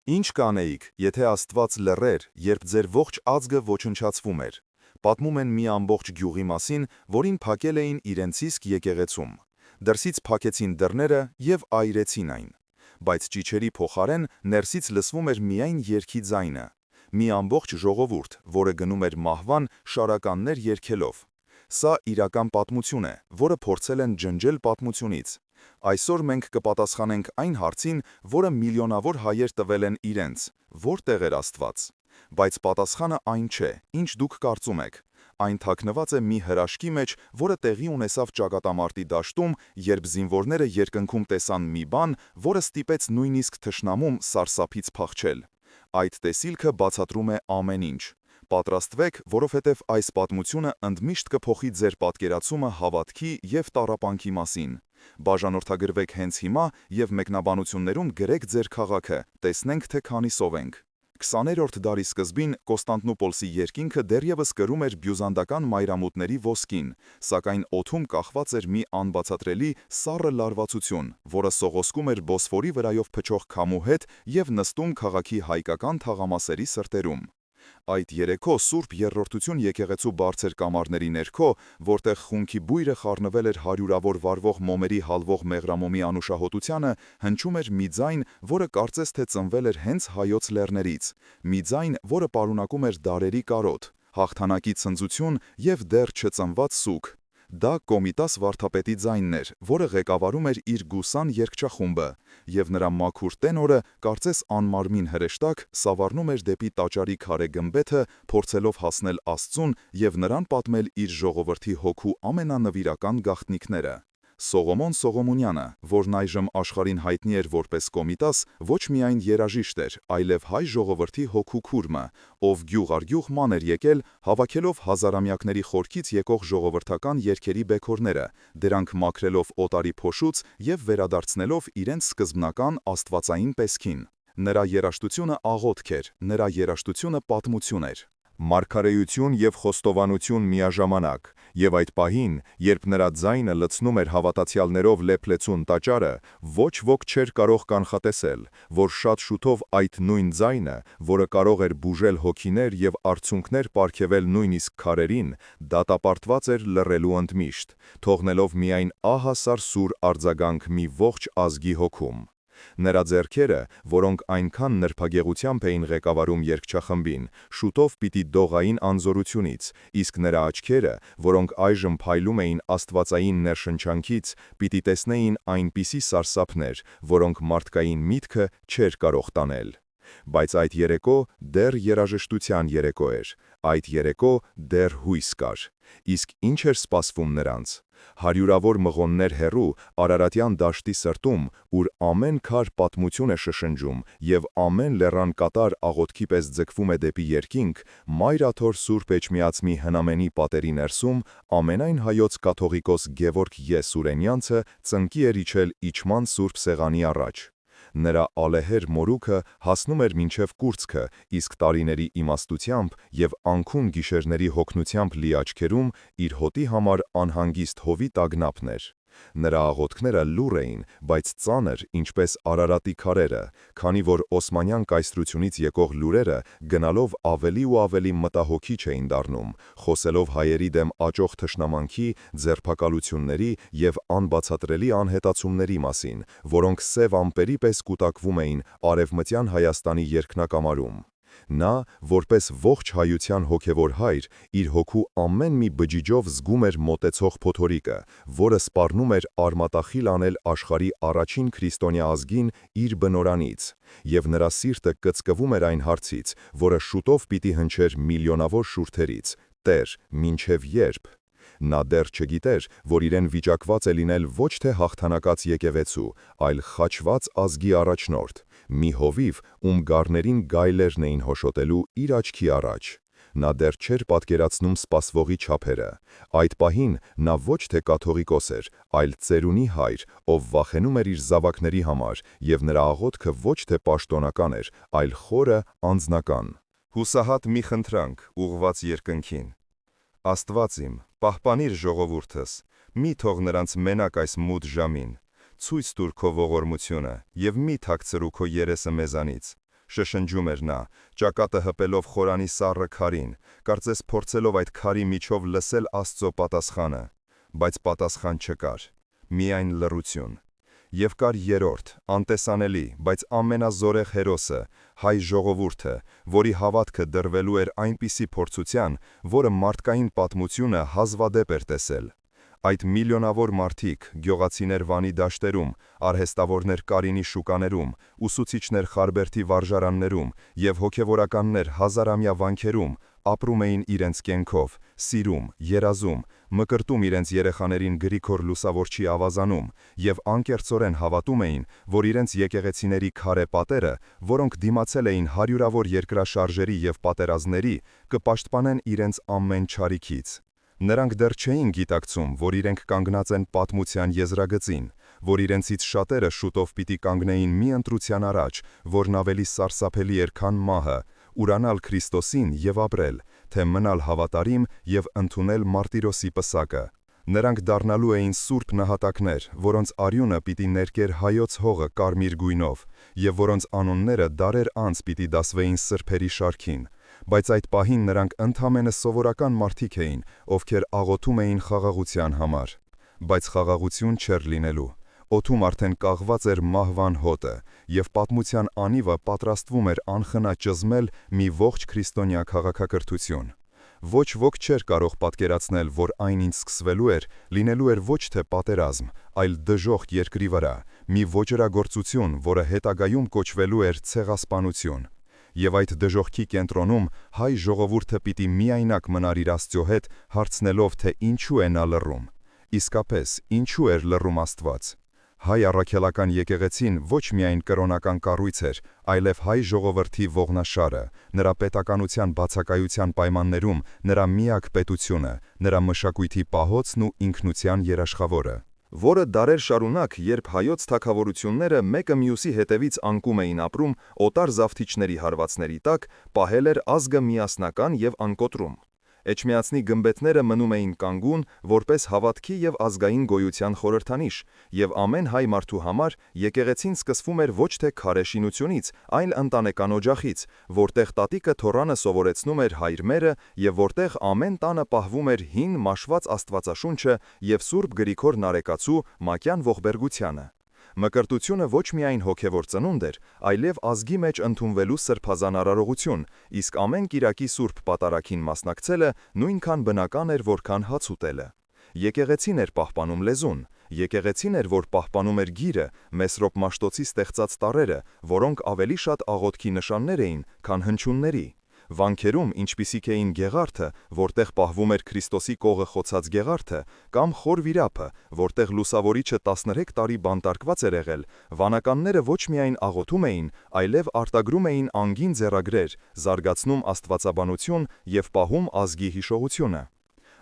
Ինչ կանեիք, եթե Աստված լռեր, երբ ձեր ողջ ազգը ոչնչացվում էր։ Պատմում են մի ամբողջ գյուղի մասին, որին փակել էին իրենց իսկ եկեղեցում։ Դրսից փակեցին դռները և այրեցին այն։ Բայց ճիչերի փոխարեն ներսից լսվում էր միայն երգի ձայնը։ Մի ամբողջ ժողովուրդ, որը գնում էր մահվան շարականներ երգելով։ Սա իրական պատմություն է, որը փորձել են ջնջել պատմությունից։ Այսօր մենք կպատասխանենք այն հարցին, որը միլիոնավոր հայեր տվել են իրենց. որտեղ էր Աստված։ Բայց պատասխանը այն չէ, ինչ դուք կարծում եք։ Այն թաքնված է մի հրաշքի մեջ, որը տեղի ունեցավ ճակատամարտի դաշտում, երբ զինվորները երկնքում տեսան մի բան, որը ստիպեց նույնիսկ թշնամուն սարսափից փախչել։ Այդ տեսիլքը բացատրում է ամեն ինչ։ Պատրաստվեք, որովհետև այս պատմությունը ընդմիշտ կփոխի ձեր պատկերացումը հավատքի և տառապանքի մասին։ Բաժանորդագրվեք հենց հիմա և մեկնաբանություններում գրեք ձեր քաղաքը, տեսնենք, թե քանիսով ենք։ 20-րդ դարի սկզբին Կոստանդնուպոլսի երկինքը դեռևս կրում էր բյուզանդական մայրամուտների ոսկին, սակայն օդում կախված էր մի անբացատրելի սառը լարվածություն, որը սողոսկում էր Բոսֆորի վրայով փչող քամու հետ և նստում քաղաքի հայկական թաղամասերի սրտերում։ Այդ երեկո Սուրբ Երրորդություն եկեղեցու բարձր կամարների ներքո, որտեղ խունքի բույրը խառնվել էր հարյուրավոր վառվող մոմերի հալվող մեղրամոմի անուշահոտությանը, հնչում էր մի ձայն, որը կարծես թե ծնվել էր հենց Հայոց լեռներից, մի ձայն, որը պարունակում էր դարերի կարոտ, հաղթանակի ցնծություն և դեռ չծնված սուգ։ Դա Կոմիտաս վարդապետի ձայնն էր, որը ղեկավարում էր իր գուսան երգչախումբը, և նրա մաքուր տենորը, կարծես անմարմին հրեշտակ, սավառնում էր դեպի տաճարի քարե գմբեթը, փորձելով հասնել Աստծուն և նրան պատմել իր ժողովրդի հոգու ամենանվիրական գաղտնիքները։ Սողոմոն Սողոմոնյանը, որն այժմ աշխարհին հայտնի էր որպես Կոմիտաս, ոչ միայն երաժիշտ էր, այլև հայ ժողովրդի հոգու քուրմը, ով գյուղ առ գյուղ ման էր եկել, հավաքելով հազարամյակների խորքից եկող ժողովրդական երգերի բեքորները, դրանք մաքրելով օտարի փոշուց և վերադարձնելով իրենց սկզբնական աստվածային տեսքին։ Նրա երաժշտությունը աղոթք էր, նրա երաժշտությունը պատմություն էր։ Մարգարեություն և խոստովանություն միաժամանակ, և այդ պահին, երբ նրա ձայնը լցնում էր հավատացյալներով լեփլեցուն տաճարը, ոչ ոք չէր կարող կանխատեսել, որ շատ շուտով այդ նույն ձայնը, որը կարող էր բուժել հոգիներ և արցունքներ պարգևել նույնիսկ քարերին, դատապարտված էր լռելու ընդմիշտ, թողնելով միայն ահասար սուր արձագանք մի ողջ ազգի հոգում։ Նրա ձեռքերը, որոնք այնքան նրբագեղությամբ էին ղեկավարում երգչախմբին, շուտով պիտի դողային անզորությունից, իսկ նրա աչքերը, որոնք այժմ փայլում էին աստվածային ներշնչանքից, պիտի տեսնեին այնպիսի սարսափներ, որոնք մարդկային միտքը չէր կարող տանել։ Բայց այդ երեկո դեռ երաժշտության երեկո էր, այդ երեկո դեռ հույս կար։ Իսկ ինչ էր սպասվում նրանց։ Հարյուրավոր մղոններ հեռու Արարատյան դաշտի սրտում, ուր ամեն քար պատմություն է շշնջում և ամեն լեռան կատար աղոթքի պես ձգվում է դեպի երկինք, Մայր Աթոր Սուրբ Էջմիածնի հնամենի պատերի ներսում ամենայն հայոց կաթողիկոս Գևորգ Ե. Սուրենյանցը ծնկի էր իջել իջման սուրբ սեղանի առաջ։ Նրա ալեհեր մորուքը հասնում էր մինչև կուրծքը, իսկ տարիների իմաստությամբ և անքուն գիշերների հոգնությամբ լի աչքերում իր հոտի համար անհանգիստ հովի տագնապն էր։ Նրա աղոթքները լուռ էին, բայց ծանր, ինչպես Արարատի քարերը, քանի որ օսմանյան կայսրությունից եկող լուրերը գնալով ավելի ու ավելի մտահոգիչ էին դառնում, խոսելով հայերի դեմ աճող թշնամանքի, ձերբակալությունների և անբացատրելի անհետացումների մասին, որոնք սև ամպերի պես կուտակվում էին Արևմտյան Հայաստանի երկնակամարում։ Նա, որպես ողջ հայության հոգևոր հայր, իր հոգու ամեն մի բջիջով զգում էր մոտեցող փոթորիկը, որը սպառնում էր արմատախիլ անել աշխարհի առաջին քրիստոնյա ազգին իր բնորանից, և նրա սիրտը կծկվում էր այն հարցից, որը շուտով պիտի հնչեր միլիոնավոր շուրթերից. «Տեր, մինչև ե՞րբ»։ Նա դեռ չգիտեր, որ իրեն վիճակված է լինել ոչ թե հաղթանակած եկեղեցու, այլ խաչված ազգի առաջնորդ, մի հովիվ, ում գառներին գայլերն էին հոշոտելու իր աչքի առաջ։ Նա դեռ չէր պատկերացնում սպասվողի չափերը։ Այդ պահին նա ոչ թե կաթողիկոս էր, այլ ծերունի հայր, ով վախենում էր իր զավակների համար, և նրա աղոթքը ոչ թե պաշտոնական էր, այլ խորը, անձնական։ Հուսահատ մի խնդրանք, ուղղված երկնքին. Աստված իմ, պահպանիր ժողովուրդս, մի թող նրանց մենակ այս մութ ժամին, ցույց տուր քո ողորմությունը և մի թաքցրու քո երեսը մեզանից, շշնջում էր նա, ճակատը հպելով խորանի սառը քարին, կարծես փորձելով այդ քարի միջով լսել Աստծո պատասխանը, բայց պատասխան չկար, միայն լռություն։ Եվ կար երրորդ, անտեսանելի, բայց ամենազորեղ հերոսը, հայ ժողովուրդը, որի հավատքը դրվելու էր այնպիսի փորձության, որը մարդկային պատմությունը հազվադեպ էր տեսել։ Այդ միլիոնավոր մարդիկ, գյուղացիներ Վանի դաշտերում, արհեստավորներ Կարինի շուկաներում, ուսուցիչներ Խարբերդի վարժարաններում և հոգևորականներ հազարամյա վանքերում ապրում էին իրենց կենքով, սիրում, երազում, մկրտում իրենց երեխաներին Գրիգոր Լուսավորչի ավազանում և անկեղծորեն հավատում էին, որ իրենց եկեղեցիների քարե պատերը, որոնք դիմացել էին հարյուրավոր երկրաշարժերի և պատերազմների, կպաշտպանեն իրենց ամեն չարիքից։ Նրանք դեռ չէին գիտակցում, որ իրենք կանգնած են պատմության եզրագծին, որ իրենցից շատերը շուտով պիտի կանգնեին մի ընտրության առաջ, որն ավելի սարսափելի էր, քան մահը, ուրանալ Քրիստոսին և ապրել, թե մնալ հավատարիմ և ընդունել մարտիրոսի պսակը։ Նրանք դառնալու էին սուրբ նահատակներ, որոնց արյունը պիտի ներկեր հայոց հողը կարմիր գույնով, և որոնց անունները դարեր անց պիտի դասվեին սրբերի շարքին, բայց այդ պահին նրանք ընդամենը սովորական մարդիկ էին, ովքեր աղոթում էին խաղաղության համար։ Բայց խաղաղություն չէր լինելու։ Օդում արդեն կաղված էր մահվան հոտը, և պատմության անիվը պատրաստվում էր անխնա ճզմել մի ողջ քրիստոնյա քաղաքակրթություն։ Ոչ ոք չէր կարող պատկերացնել, որ այն ինչ սկսվելու էր, լինելու էր ոչ թե պատերազմ, այլ դժոխք երկրի վրա, մի ոճրագործություն, որը հետագայում կոչվելու էր ցեղասպանություն։ Եվ այդ դժոխքի կենտրոնում հայ ժողովուրդը պիտի միայնակ մնար իր Աստծո հետ, հարցնելով, թե ինչու է նա լռում։ Իսկապես, ինչու էր լռում Աստված։ Հայ առաքելական եկեղեցին ոչ միայն կրոնական կառույց էր, այլև հայ ժողովրդի ողնաշարը, նրա պետականության բացակայության պայմաններում նրա միակ պետությունը, նրա մշակույթի պահոցն ու ինքնության երաշխավորը, որը դարեր շարունակ, երբ հայոց թագավորությունները մեկը մյուսի հետևից անկում էին ապրում օտար զավթիչների հարվածների տակ, պահել էր ազգը միասնական և անկոտրում։ Էջմիածնի գմբեթները մնում էին կանգուն, որպես հավատքի և ազգային գոյության խորհրդանիշ, և ամեն հայ մարդու համար եկեղեցին սկսվում էր ոչ թե քարե շինությունից, այլ ընտանեկան օջախից, որտեղ տատիկը թոռանը սովորեցնում էր հայր մերը և որտեղ ամեն տանը պահվում էր հին մաշված Աստվածաշունչը և Սուրբ Գրիգոր Նարեկացու մակյան ողբերգությանը։ Մկրտությունը ոչ միայն հոգևոր ծնունդ էր, այլև ազգի մեջ ընդունվելու սրբազան արարողություն, իսկ ամեն կիրակի Սուրբ Պատարագին մասնակցելը նույնքան բնական էր, որքան հաց ուտելը։ Եկեղեցին էր պահպանում լեզուն, եկեղեցին էր, որ պահպանում էր գիրը, Մեսրոպ Մաշտոցի ստեղծած տառերը, որոնք ավելի շատ աղոթքի նշաններ էին, քան հնչյունների։ Վանքերում, ինչպիսիք էին Գեղարդը, որտեղ պահվում էր Քրիստոսի կողը խոցած Գեղարդը, կամ Խոր Վիրապը, որտեղ Լուսավորիչը 13 տարի բանտարկված էր եղել, վանականները ոչ միայն աղոթում էին, այլև արտագրում էին անգին ձեռագրեր, զարգացնում աստվածաբանություն և պահում ազգի հիշողությունը։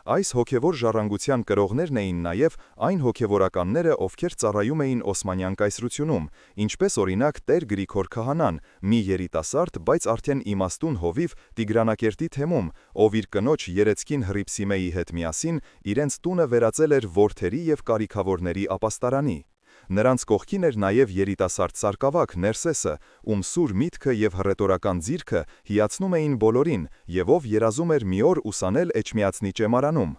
Այս հոգևոր ժառանգության կրողներն էին նաև այն հոգևորականները, ովքեր ծառայում էին Օսմանյան կայսրությունում, ինչպես օրինակ Տեր Գրիգոր քահանան, մի երիտասարդ, բայց արդեն իմաստուն հովիվ Տիգրանակերտի թեմում, ով իր կնոջ Երեցկին Հռիփսիմեի հետ միասին իրենց տունը վերածել էր որդերի և կարիքավորների ապաստարանի։ Նրանց կողքին էր նաև երիտասարդ սարկավակ Ներսեսը, ում սուր միտքը և հռետորական ձիրքը հիացնում էին բոլորին, և ով երազում էր մի օր ուսանել Էջմիածնի ճեմարանում։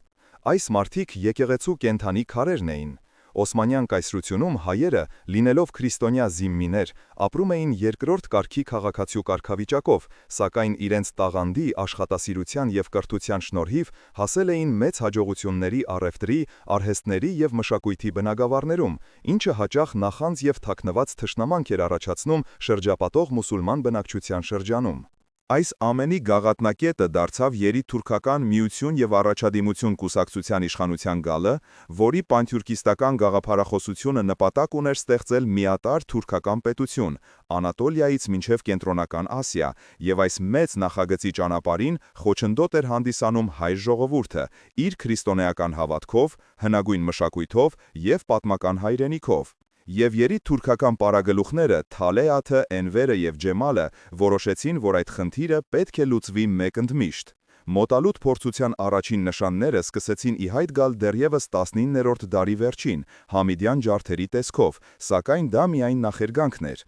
Այս մարդիկ եկեղեցու կենդանի քարերն էին։ Օսմանյան կայսրությունում հայերը, լինելով քրիստոնյա զիմմիներ, ապրում էին երկրորդ կարգի քաղաքացու կարգավիճակով, սակայն իրենց տաղանդի, աշխատասիրության և կրթության շնորհիվ հասել էին մեծ հաջողությունների առևտրի, արհեստների և մշակույթի բնագավառներում, ինչը հաճախ նախանձ և թաքնված թշնամանք էր առաջացնում շրջապատող մուսուլման բնակչության շրջանում։ Այս ամենի գաղափնակետը դարձավ երիտթուրքական միություն և առաջադիմություն կուսակցության իշխանության գալը, որի պանթյուրքիստական գաղափարախոսությունը նպատակ ուներ ստեղծել միատարր թուրքական պետություն, Անատոլիայից մինչև Կենտրոնական Ասիա, և այս մեծ նախագծի ճանապարհին խոչընդոտ էր հանդիսանում հայ ժողովուրդը, իր քրիստոնեական հավատքով, հնագույն մշակույթով և պատմական հայրենիքով։ Եվ երիտթուրքական պարագլուխները Թալեաթը, Էնվերը և Ջեմալը որոշեցին, որ այդ խնդիրը պետք է լուծվի մեկընդմիշտ։ Մոտալուտ փորձության առաջին նշանները սկսեցին ի հայտ գալ դեռևս 19-րդ դարի վերջին, Համիդյան ջարդերի տեսքով, սակայն դա միայն նախերգանքն էր։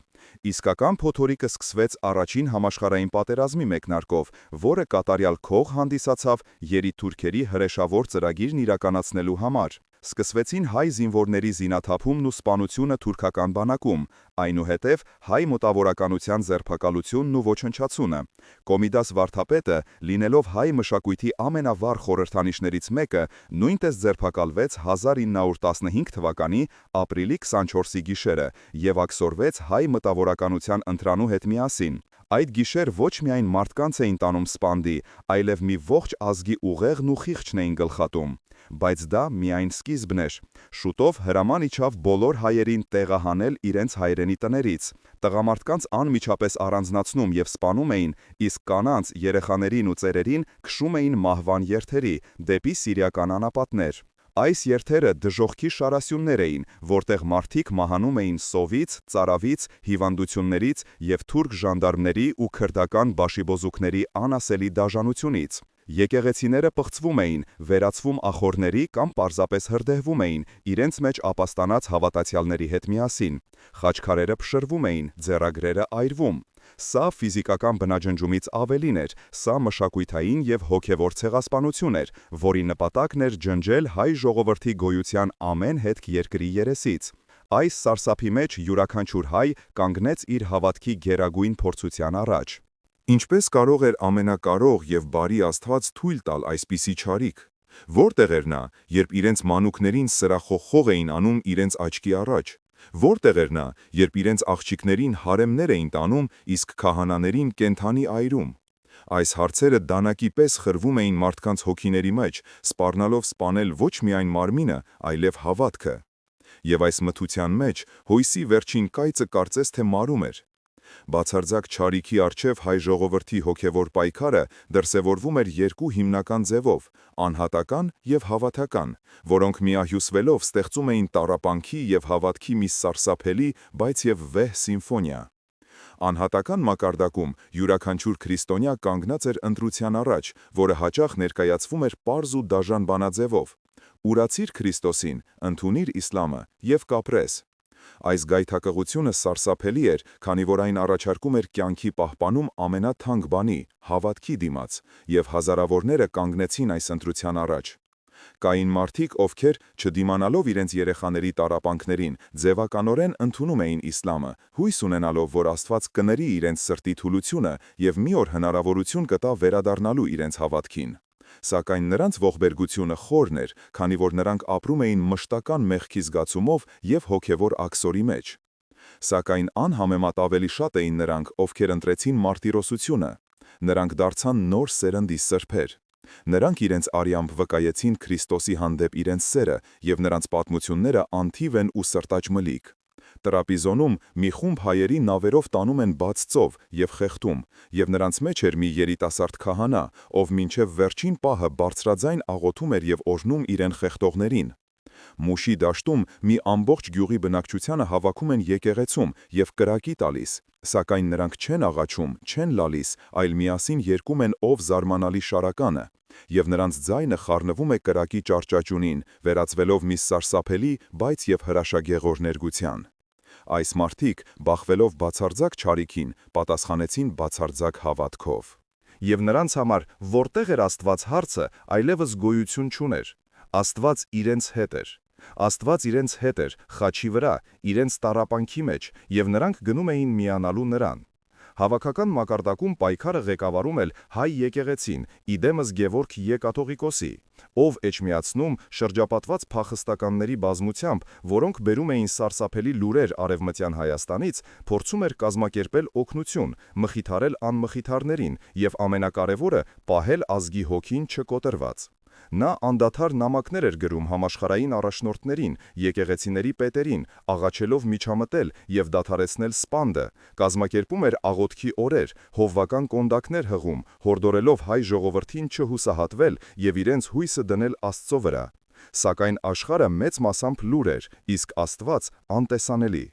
Իսկական փոթորիկը սկսվեց առաջին համաշխարհային պատերազմի մեկնարկով, որը կատարյալ քող հանդիսացավ երիտթուրքերի հրեշավոր ծրագիրն իրականացնելու համար։ Սկսվեցին հայ զինվորների զինաթափումն ու սպանությունը թուրքական բանակում, այնուհետև հայ մտավորականության ձերբակալությունն ու ոչնչացումը։ Կոմիդաս վարդապետը, լինելով հայ մշակույթի ամենավառ խորհրդանիշներից մեկը, նույնպես ձերբակալվեց 1915 թվականի ապրիլի 24-ի գիշերը և աքսորվեց հայ մտավորականության ընտրանու հետ միասին։ Այդ գիշեր ոչ միայն մարդկանց էին տանում սպանդի, այլև մի ողջ ազգի ուղեղն ու խիղճն էին գլխատում։ Բայց դա միայն սկիզբն էր։ Շուտով հրաման իջավ բոլոր հայերին տեղահանել իրենց հայրենի տներից։ Տղամարդկանց անմիջապես առանձնացնում և սպանում էին, իսկ կանանց, երեխաներին ու ծերերին քշում էին մահվան երթերի, դեպի սիրիական անապատներ։ Այս երթերը դժոխքի շարասյուններ էին, որտեղ մարդիկ մահանում էին սովից, ծարավից, հիվանդություններից և թուրք ժանդարմների ու քրդական բաշիբոզուկների անասելի դաժանությունից։ Եկեղեցիները պղծվում էին, վերածվում ախոռների կամ պարզապես հրդեհվում էին, իրենց մեջ ապաստանած հավատացյալների հետ միասին։ Խաչքարերը փշրվում էին, ձեռագրերը այրվում։ Սա ֆիզիկական բնաջնջումից ավելին էր, սա մշակութային և հոգևոր ցեղասպանություն էր, որի նպատակն էր ջնջել հայ ժողովրդի գոյության ամեն հետք երկրի երեսից։ Այս սարսափի մեջ յուրաքանչյուր հայ կանգնեց իր հավատքի գերագույն փորձության առաջ։ Ինչպես կարող էր ամենակարող և բարի Աստված թույլ տալ այսպիսի չարիք։ Որտեղ էր նա, երբ իրենց մանուկներին սրախոխող էին անում իրենց աչքի առաջ։ Որտեղ էր նա, երբ իրենց աղջիկներին հարեմներ էին տանում, իսկ քահանաներին կենդանի այրում։ Այս հարցերը դանակի պես խրվում էին մարդկանց հոգիների մեջ, սպառնալով սպանել ոչ միայն մարմինը, այլև հավատքը։ Եվ այս մթության մեջ Հույսի վերջին կայծը կարծես թե մարում էր։ Բացարձակ չարիքի առջև հայ ժողովրդի հոգևոր պայքարը դրսևորվում էր երկու հիմնական ձևով՝ անհատական և հավատական, որոնք միահյուսվելով ստեղծում էին տառապանքի և հավատքի մի սարսափելի, բայց և վեհ սիմֆոնիա։ Անհատական մակարդակում յուրաքանչյուր քրիստոնյա կանգնած էր ընտրության առաջ, որը հաճախ ներկայացվում էր պարզ ու դաժան բանաձևով. «Ուրացիր Քրիստոսին, ընդունիր իսլամը և կապրես»։ Այս գայթակղությունը սարսափելի էր, քանի որ այն առաջարկում էր կյանքի պահպանում ամենաթանկ բանի՝ հավատքի դիմաց, և հազարավորները կանգնեցին այս ընտրության առաջ։ Կային մարդիկ, ովքեր, չդիմանալով իրենց երեխաների տառապանքներին, ձևականորեն ընդունում էին իսլամը, հույս ունենալով, որ Աստված կների իրենց սրտի թուլությունը և մի օր հնարավորություն կտա վերադառնալու իրենց հավատքին։ Սակայն նրանց ողբերգությունը խորն էր, քանի որ նրանք ապրում էին մշտական մեղքի զգացումով և հոգևոր աքսորի մեջ։ Սակայն անհամեմատ ավելի շատ էին նրանք, ովքեր ընտրեցին մարտիրոսությունը։ Նրանք դարձան նոր սերնդի սրբեր։ Նրանք իրենց արյամբ վկայեցին Քրիստոսի հանդեպ իրենց սերը, և նրանց պատմությունները անթիվ են ու սրտաճմլիկ։ Տրապիզոնում մի խումբ հայերի նավերով տանում են բաց ծով և խեղդում, և նրանց մեջ էր մի երիտասարդ քահանա, ով մինչև վերջին պահը բարձրաձայն աղոթում էր և օրհնում իրեն խեղդողներին։ Մուշի դաշտում մի ամբողջ գյուղի բնակչությանը հավաքում են եկեղեցում և կրակի տալիս, սակայն նրանք չեն աղաչում, չեն լալիս, այլ միասին երգում են «Ով զարմանալի շարականը», և նրանց ձայնը խառնվում է կրակի ճառճաճունին, վերածվելով մի սարսափելի, բայց և հրաշագեղոր ներգության։ Այս մարդիկ, բախվելով բացարձակ չարիքին, պատասխանեցին բացարձակ հավատքով։ Եվ նրանց համար որտեղ էր Աստված հարցը, այլևս գոյություն չուներ։ Աստված իրենց հետ էր։ Աստված իրենց հետ էր, խաչի վրա, իրենց տառապանքի մեջ, և նրանք գնում էին միանալու նրան։ Հավաքական մակարդակում պայքարը ղեկավարում էր հայ եկեղեցին, իդեմս Գևորգ Եկաթողիկոսի, ով էջմիածնում շրջապատված փախստականների բազմությամբ, որոնք բերում էին սարսափելի լուրեր Արևմտյան Հայաստանից, փորձում էր կազմակերպել օգնություն, մխիթարել անմխիթարներին և ամենակարևորը՝ պահել ազգի հոգին չկոտրված։ Նա անդադար նամակներ էր գրում համաշխարհային առաջնորդներին, եկեղեցիների պետերին, աղաչելով միջամտել և դադարեցնել սպանդը, կազմակերպում էր աղոթքի օրեր, հովվական կոնդակներ հղում, հորդորելով հայ ժողովրդին չհուսահատվել և իրենց հույսը դնել Աստծո վրա։ Սակայն աշխարհը մեծ մասամբ լուր էր, իսկ Աստված անտեսանելի։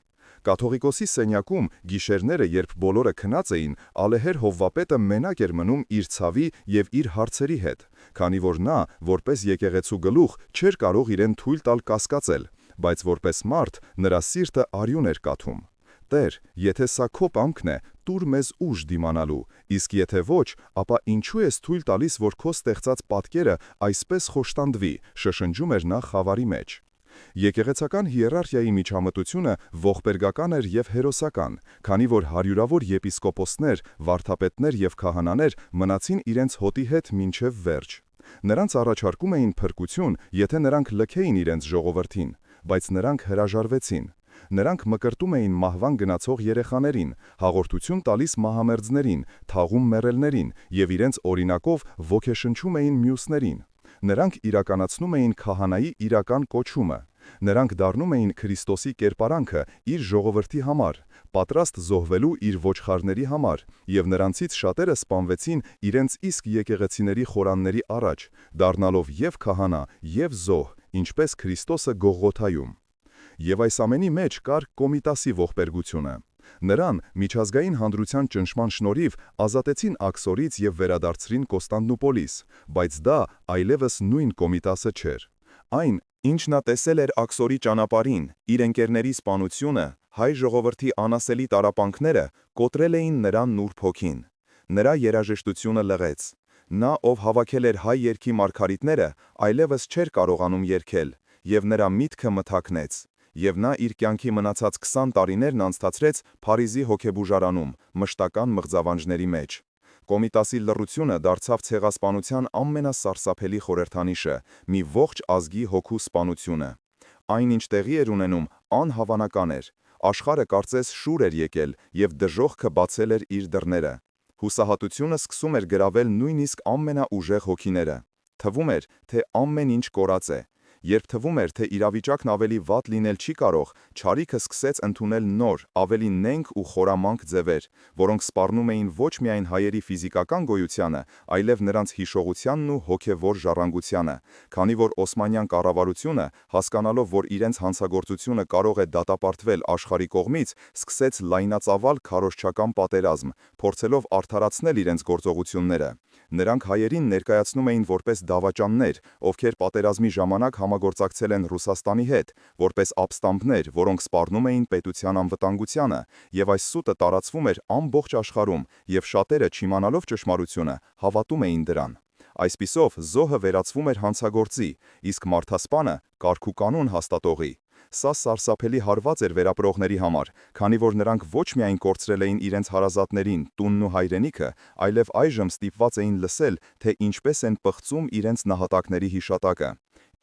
Կաթողիկոսի սենյակում գիշերները, երբ բոլորը քնած էին, ալեհեր հովվապետը մենակ էր մնում իր ցավի և իր հարցերի հետ, քանի որ նա, որպես եկեղեցու գլուխ, չէր կարող իրեն թույլ տալ կասկածել, բայց որպես մարդ նրա սիրտը արյուն էր կաթում։ Տեր, եթե սա քո կամքն է, տուր մեզ ուժ դիմանալու, իսկ եթե ոչ, ապա ինչու ես թույլ տալիս, որ քո ստեղծած պատկերը այսպես խոշտանդվի, շշնջում էր նա խավարի մեջ։ Եկեղեցական հիերարխիայի միջամտությունը ողբերգական էր եւ հերոսական, քանի որ հարյուրավոր եպիսկոպոսներ, վարդապետներ եւ քահանաներ մնացին իրենց հոտի հետ մինչև վերջ։ Նրանց առաջարկում էին փրկություն, եթե նրանք լքեին իրենց ժողովրդին, բայց նրանք հրաժարվեցին։ Նրանք մկրտում էին մահվան գնացող երեխաներին, հաղորդություն տալիս մահամերձներին, թաղում մեռելներին եւ իրենց օրինակով ոգեշնչում էին մյուսներին։ Նրանք իրականացնում էին քահանայի իրական կոչումը։ Նրանք դառնում էին Քրիստոսի կերպարանքը իր ժողովրդի համար, պատրաստ զոհվելու իր ոչխարների համար, եւ նրանցից շատերը սպանվեցին իրենց իսկ եկեղեցիների խորանների առաջ, դառնալով եւ քահանա, եւ զոհ, ինչպես Քրիստոսը Գողգոթայում։ Եվ այս ամենի մեջ կար Կոմիտասի ողբերգությունը։ Նրան միջազգային հանդրության ճնշման շնորհիվ ազատեցին Աքսորից եւ վերադարձրին Կոստանդնուպոլիս, բայց դա այլևս նույն Կոմիտասը չէր։ Այն, ինչ նա տեսել էր Աքսորի ճանապարհին, իր ընկերների սպանությունը, հայ ժողովրդի անասելի տառապանքները կոտրել էին նրան նուրբ հոգին։ Նրա երաժշտությունը լղեց։ Նա, ով հավաքել էր հայ երգի մարգարիտները, այլևս չէր կարողանում երգել, եւ նրա միտքը մթաքնեց։ Եվ նա իր կյանքի մնացած 20 տարիներն անցկացրեց Փարիզի հոգեբուժարանում, մշտական մղձավանջների մեջ։ Կոմիտասի լռությունը դարձավ ցեղասպանության ամենասարսափելի խորհրդանիշը, մի ողջ ազգի հոգու սպանությունը։ Այն, ինչ տեղի էր ունենում, անհավանական էր։ Աշխարհը կարծես շուր էր եկել, եւ դժոխքը բացել էր իր դռները։ Հուսահատությունը սկսում էր գրավել նույնիսկ ամենաուժեղ հոգիները։ Թվում էր, թե ամեն ինչ կորած է։ Երբ թվում էր, թե իրավիճակն ավելի վատ լինել չի կարող, չարիքը սկսեց ընդունել նոր, ավելի նենգ ու խորամանկ ձևեր, որոնք սպառնում էին ոչ միայն հայերի ֆիզիկական գոյությանը, այլև նրանց հիշողությանն ու հոգևոր ժառանգությանը, քանի որ Օսմանյան կառավարությունը, հասկանալով, որ իրենց հանցագործությունը կարող է դատապարտվել աշխարհի կողմից, սկսեց լայնածավալ քարոզչական պատերազմ, փորձելով արդարացնել իրենց գործողությունները։ Նրանք հայերին ներկայացնում էին որպես դավաճաններ, ովքեր պատերազմի ժամանակ համագործակցել են Ռուսաստանի հետ, որպես ապստամբներ, որոնք սպառնում էին պետության անվտանգությանը, եւ այս սուտը տարածվում էր ամբողջ աշխարհում, եւ շատերը, չիմանալով ճշմարությունը, հավատում էին դրան։ Այսպիսով զոհը վերածվում էր հանցագործի, իսկ մարդասպանը կարգուկանոն հաստատողի։ Սա սարսափելի հարված էր վերապրողների համար, քանի որ նրանք ոչ միայն կորցրել էին իրենց հարազատներին, տունն ու հայրենիքը, այլև այժմ ստիպված էին լսել, թե ինչպես են պղծում իրենց նահատակների հիշատակը։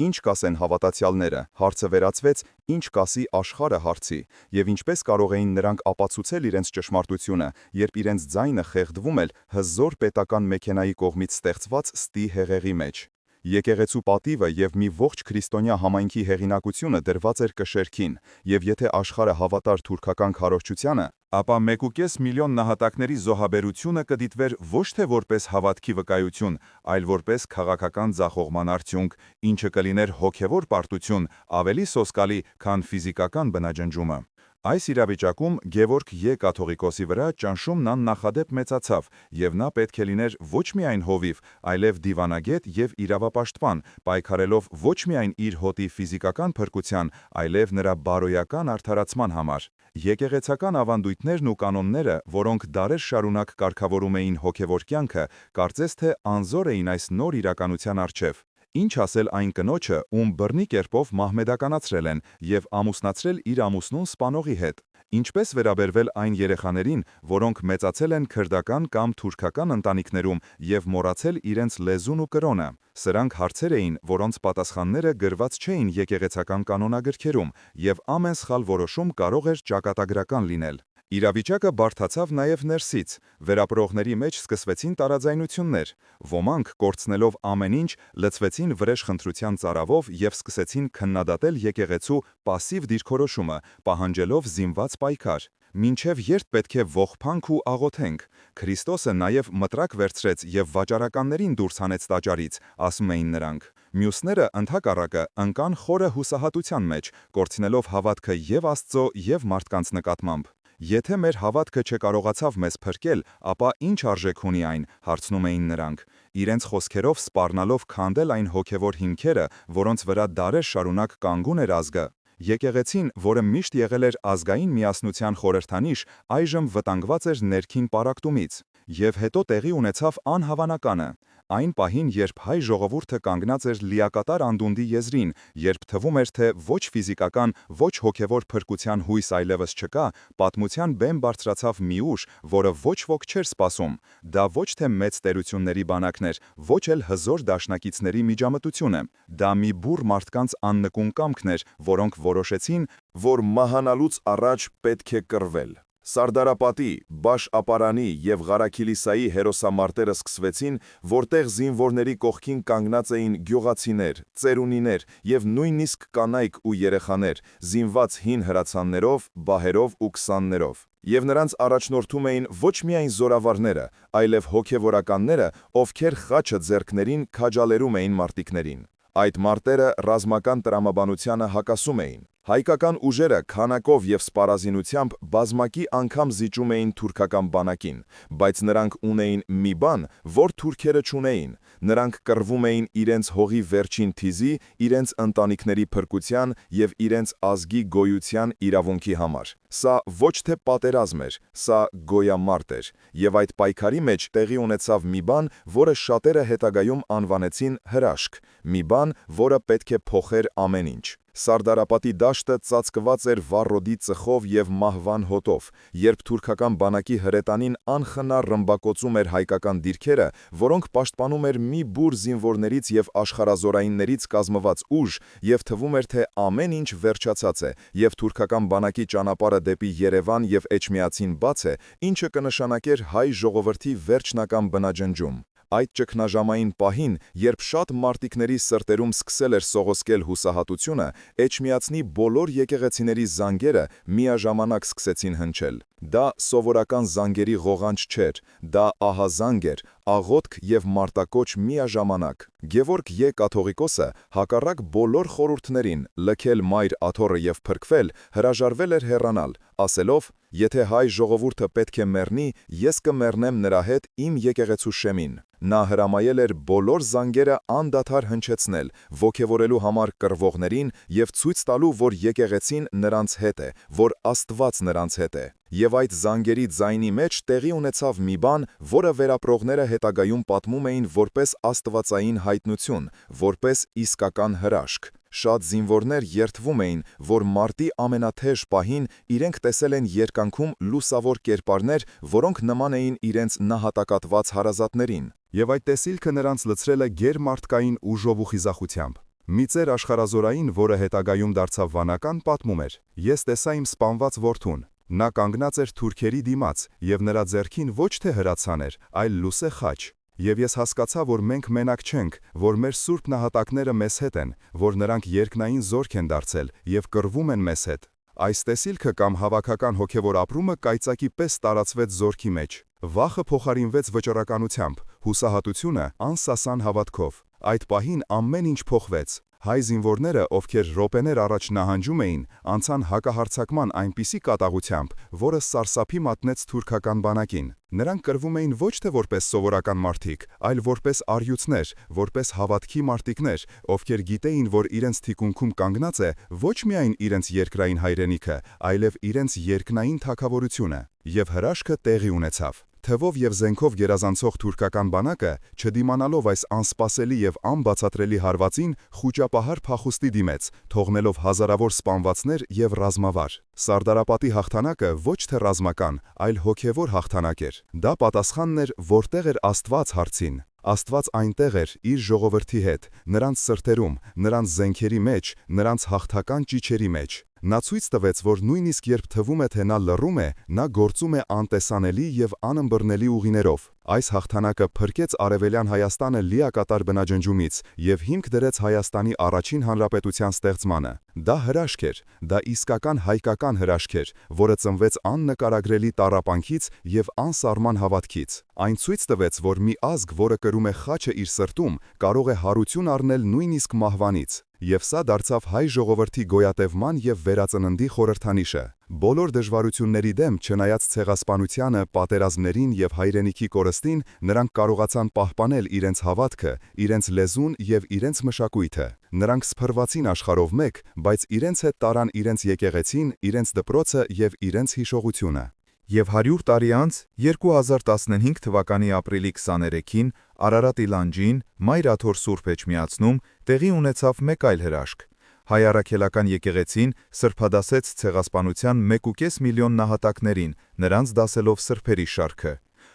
Ինչ կասեն հավատացյալները, հարցը վերածվեց ինչ կասի աշխարհը հարցի, եւ ինչպես կարող էին նրանք ապացուցել իրենց ճշմարտությունը, երբ իրենց ձայնը խեղդվում էր հզոր պետական մեքենայի կողմից ստեղծված ստի հեղեղի մեջ։ Եկեղեցու պատիվը եւ մի ողջ քրիստոնյա համայնքի հեղինակությունը դրված էր կշերքին, եւ եթե աշխարհը հավատար թուրքական քարոզչությանը, ապա 1.5 միլիոն նահատակների զոհաբերությունը կդիտվեր ոչ թե որպես հավատքի վկայություն, այլ որպես քաղաքական ձախողման արդյունք, ինչը կլիներ հոգևոր պարտություն ավելի սոսկալի, քան ֆիզիկական բնաջնջումը։ Այս իրավիճակում Գևորգ Ե կաթողիկոսի վրա ճնշումն աննախադեպ մեծացավ, եւ նա պետք է լիներ ոչ միայն հովիվ, այլև դիվանագետ եւ իրավապաշտպան, պայքարելով ոչ միայն իր հոտի ֆիզիկական փրկության, այլև նրա բարոյական արդարացման համար։ Եկեղեցական ավանդույթներն ու կանոնները, որոնք դարեր շարունակ կարգավորում էին հոգևոր կյանքը, կարծես թե անզոր էին այս նոր իրականության առջև։ Ինչ ասել այն կնոջը, ում բռնի կերպով մահմեդականացրել են եւ ամուսնացրել իր ամուսնուն սպանողի հետ։ Ինչպես վերաբերվել այն երեխաներին, որոնք մեծացել են քրդական կամ թուրքական ընտանիքներում եւ մոռացել իրենց լեզուն ու կրոնը։ Սրանք հարցեր էին, որոնց պատասխանները գրված չէին եկեղեցական կանոնագրքերում, եւ ամեն սխալ որոշում կարող էր ճակատագրական լինել։ Իրավիճակը բարդացավ նաև ներսից, վերապրողների մեջ սկսվեցին տարաձայնություններ, ոմանք կորցնելով ամեն ինչ, լցվեցին վրեժխնդրության ծարավով եւ սկսեցին քննադատել եկեղեցու պասիվ դիրքորոշումը, պահանջելով զինված պայքար։ Մինչև երբ պետք է ողբանք ու աղոթենք։ Քրիստոսը նաև մտրակ վերցրեց եւ վաճառականներին դուրս հանեց տաճարից, ասում էին նրանք։ Մյուսները ընդհակառակը ընկան խորը հուսահատության մեջ, կորցնելով հավատքը եւ Աստծո եւ մարդկանց նկատմամբ։ Եթե մեր հավատքը չկարողացավ մեզ փրկել, ապա ինչ արժեք ունի այն, հարցնում էին նրանք, իրենց խոսքերով սպառնալով քանդել այն հոգևոր հիմքերը, որոնց վրա դարեր շարունակ կանգուն էր ազգը։ Եկեղեցին, որը միշտ եղել էր ազգային միասնության խորհրդանիշ, այժմ վտանգված էր ներքին պառակտումից, եւ հետո տեղի ունեցավ անհավանականը։ Այն պահին, երբ հայ ժողովուրդը կանգնած էր լիակատար անդունդի եզրին, երբ թվում էր, թե ոչ ֆիզիկական, ոչ հոգևոր փրկության հույս այլևս չկա, պատմության բեմ բարձրացավ մի ուժ, որը ոչ ոք չէր սպասում։ Դա ոչ թե մեծ տերությունների բանակն էր, ոչ էլ հզոր դաշնակիցների միջամտությունը։ Դա մի բուռ մարդկանց աննկուն կամքն էր, որոնք որոշեցին, որ մահանալուց առաջ պետք է կռվել։ Սարդարապատի, Բաշ-Ապարանի և Ղարաքիլիսայի հերոսամարտերը սկսվեցին, որտեղ զինվորների կողքին կանգնած էին գյուղացիներ, ծերունիներ և նույնիսկ կանայք ու երեխաներ, զինված հին հրացաններով, բահերով ու քսաններով։ Եվ նրանց առաջնորդում էին ոչ միայն զորավարները, այլև հոգևորականները, ովքեր խաչը ձեռքներին քաջալերում էին մարտիկներին։ Այդ մարտերը ռազմական տրամաբանությանը հակասում էին։ Հայկական ուժերը քանակով և սպառազինությամբ բազմակի անգամ զիջում էին թուրքական բանակին, բայց նրանք ունեին մի բան, որ թուրքերը չունեին. նրանք կռվում էին իրենց հողի վերջին թիզի, իրենց ընտանիքների փրկության և իրենց ազգի գոյության իրավունքի համար։ Սա ոչ թե պատերազմ էր, սա գոյամարտ էր, և այդ պայքարի մեջ տեղի ունեցավ մի բան, որը շատերը հետագայում անվանեցին հրաշք, մի բան, որը պետք է փոխեր ամեն ինչ։ Սարդարապատի դաշտը ծածկված էր վառոդի ծխով և մահվան հոտով, երբ թուրքական բանակի հրետանին անխնար ռմբակոծում էր հայկական դիրքերը, որոնք պաշտպանում էր մի բուռ զինվորներից և աշխարհազորայիններից կազմված ուժ, և թվում էր, թե ամեն ինչ վերջացած է, և թուրքական բանակի ճանապարհը դեպի Երևան և Էջմիածին բաց է, ինչը կնշանակեր հայ ժողովրդի վերջնական բնաջնջում։ Այդ ճգնաժամային պահին, երբ շատ մարտիկների սրտերում սկսել էր սողոսկել հուսահատությունը, Էջմիածնի բոլոր եկեղեցիների զանգերը միաժամանակ սկսեցին հնչել։ Դա սովորական զանգերի ղողանջ չէր, դա ահազանգ էր, աղոթք և մարտակոչ միաժամանակ։ Գևորգ Ե. Կաթողիկոսը, հակառակ բոլոր խորհուրդներին, լքել մայր աթոռը և փրկվել, հրաժարվել էր հեռանալ, ասելով. «Եթե հայ ժողովուրդը պետք է մեռնի, ես կմեռնեմ նրա հետ իմ եկեղեցու շեմին»։ Նա հրամայել էր բոլոր զանգերը անդադար հնչեցնել, ոգևորելու համար կռվողներին և ցույց տալու, որ եկեղեցին նրանց հետ է, որ Աստված նրանց հետ է։ Եվ այդ զանգերի ձայնի մեջ տեղի ունեցավ մի բան, որը վերապրողները հետագայում պատմում էին որպես աստվածային հայտնություն, որպես իսկական հրաշք։ Շատ զինվորներ երդվում էին, որ մարտի ամենաթեժ պահին իրենք տեսել են երկնքում լուսավոր կերպարներ, որոնք նման էին իրենց նահատակատված հարազատներին։ Եվ այդ տեսիլքը նրանց լցրել է գերմարտկային ուժով ու խիզախությամբ։ Մի ծեր աշխարհազորային, որը հետագայում դարձավ վանական, պատմում էր. «Ես տեսա իմ սպանված որդուն։ Նա կանգնած էր թուրքերի դիմաց, և նրա ձեռքին ոչ թե հրացան էր, այլ լուսե խաչ։ Եվ ես հասկացա, որ մենք մենակ չենք, որ մեր սուրբ նահատակները մեզ հետ են, որ նրանք երկնային զորք են դարձել և կռվում են մեզ հետ»։ Այս տեսիլքը կամ հավաքական հոգևոր ապրումը կայծակի պես տարածվեց զորքի մեջ։ Վախը փոխարինվեց վճռականությամբ, հուսահատությունը անսասան հավատքով։ Այդ պահին ամեն ինչ փոխվեց։ Հայ զինվորները, ովքեր րոպեներ առաջ նահանջում էին, անցան հակահարձակման այնպիսի կատաղությամբ, որը սարսափի մատնեց թուրքական բանակին։ Նրանք կռվում էին ոչ թե որպես սովորական մարդիկ, այլ որպես առյուծներ, որպես հավատքի մարտիկներ, ովքեր գիտեին, որ իրենց թիկունքում կանգնած է ոչ միայն իրենց երկրային հայրենիքը, այլև իրենց երկնային թագավորությունը։ Եվ հրաշքը տեղի ունեցավ։ Թվով և զենքով գերազանցող թուրքական բանակը, չդիմանալով այս անսպասելի և անբացատրելի հարվածին, խուճապահար փախուստի դիմեց, թողնելով հազարավոր սպանվածներ և ռազմավար։ Սարդարապատի հաղթանակը ոչ թե ռազմական, այլ հոգևոր հաղթանակ էր։ Դա պատասխանն էր «Որտեղ էր Աստված» հարցին։ Աստված այնտեղ էր իր ժողովրդի հետ, նրանց սրտերում, նրանց զենքերի մեջ, նրանց հաղթական ճիչերի մեջ։ Նա ցույց տվեց, որ նույնիսկ երբ թվում է, թե նա լռում է, նա գործում է անտեսանելի և անըմբռնելի ուղիներով։ Այս հաղթանակը փրկեց Արևելյան Հայաստանը լիակատար բնաջնջումից և հիմք դրեց Հայաստանի առաջին հանրապետության ստեղծմանը։ Դա հրաշք էր, դա իսկական հայկական հրաշք էր, որը ծնվեց աննկարագրելի տառապանքից և անսահման հավատքից։ Այն ցույց տվեց, որ մի ազգ, որը կրում է խաչը իր սրտում, կարող է հարություն առնել նույնիսկ մահվանից։ Եվ սա դարձավ հայ ժողովրդի գոյատևման և վերածննդի խորհրդանիշը։ Բոլոր դժվարությունների դեմ, չնայած ցեղասպանությանը, պատերազմներին և հայրենիքի կորստին, նրանք կարողացան պահպանել իրենց հավատքը, իրենց լեզուն և իրենց մշակույթը։ Նրանք սփռվացին աշխարհով մեկ, բայց իրենց հետ տարան իրենց եկեղեցին, իրենց դպրոցը և իրենց հիշողությունը։ Եվ 100 տարի անց, 2015 թվականի ապրիլի 23-ին, Արարատի լանջին, Մայր Աթոր Սուրբ Էջմիածնում, տեղի ունեցավ մեկ այլ հրաշք։ Հայ առաքելական եկեղեցին սրբադասեց ցեղասպանության 1.5 միլիոն նահատակներին, նրանց դասելով սրբերի շարքը։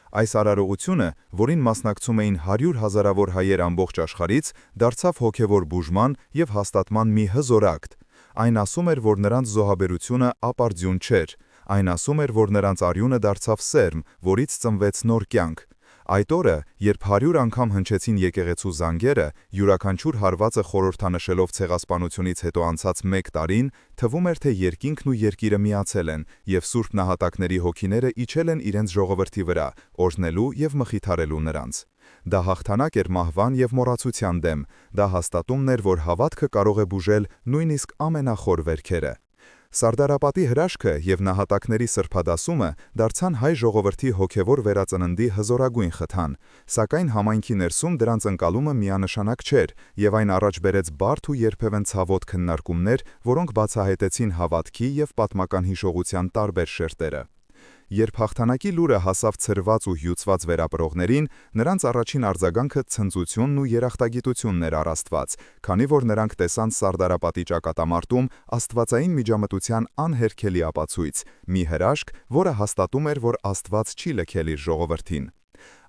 Այս արարողությունը, որին մասնակցում էին 100 հազարավոր հայեր ամբողջ աշխարհից, դարձավ հոգևոր բուժման և հաստատման մի հզոր ակտ։ Այն ասում էր, որ նրանց զոհաբերությունը ապարդյուն չէր։ Այն ասում էր, որ նրանց արյունը դարձավ սերմ, որից ծնվեց նոր կյանք։ Այդ օրը, երբ 100 անգամ հնչեցին եկեղեցու զանգերը, յուրաքանչյուր հարվածը խորհրդանշելով ցեղասպանությունից հետո անցած 1 տարին, թվում էր, թե երկինքն ու երկիրը միացել են, և սուրբ նահատակների հոգիները իջել են իրենց ժողովրդի վրա, օրհնելու և մխիթարելու նրանց։ Դա հաղթանակ էր մահվան և մոռացության դեմ, դա հաստատումն էր, որ հավատքը կարող է բուժել նույնիսկ ամենախոր վերքերը։ Սարդարապատի հրաշքը և նահատակների սրբադասումը դարձան հայ ժողովրդի հոգևոր վերածննդի հզորագույն խթան, սակայն համայնքի ներսում դրանց ընկալումը միանշանակ չէր, և այն առաջ բերեց բարդ ու երբևէ ցավոտ քննարկումներ, որոնք բացահայտեցին հավատքի և պատմական հիշողության տարբեր շերտերը։ Երբ հաղթանակի լուրը հասավ ցրված ու հյուծված վերապրողներին, նրանց առաջին արձագանքը ցնծությունն ու երախտագիտությունն էր առ Աստված, քանի որ նրանք տեսան Սարդարապատի ճակատամարտում աստվածային միջամտության անհերքելի ապացույց, մի հրաշք, որը հաստատում էր, որ Աստված չի լքել իր ժողովրդին։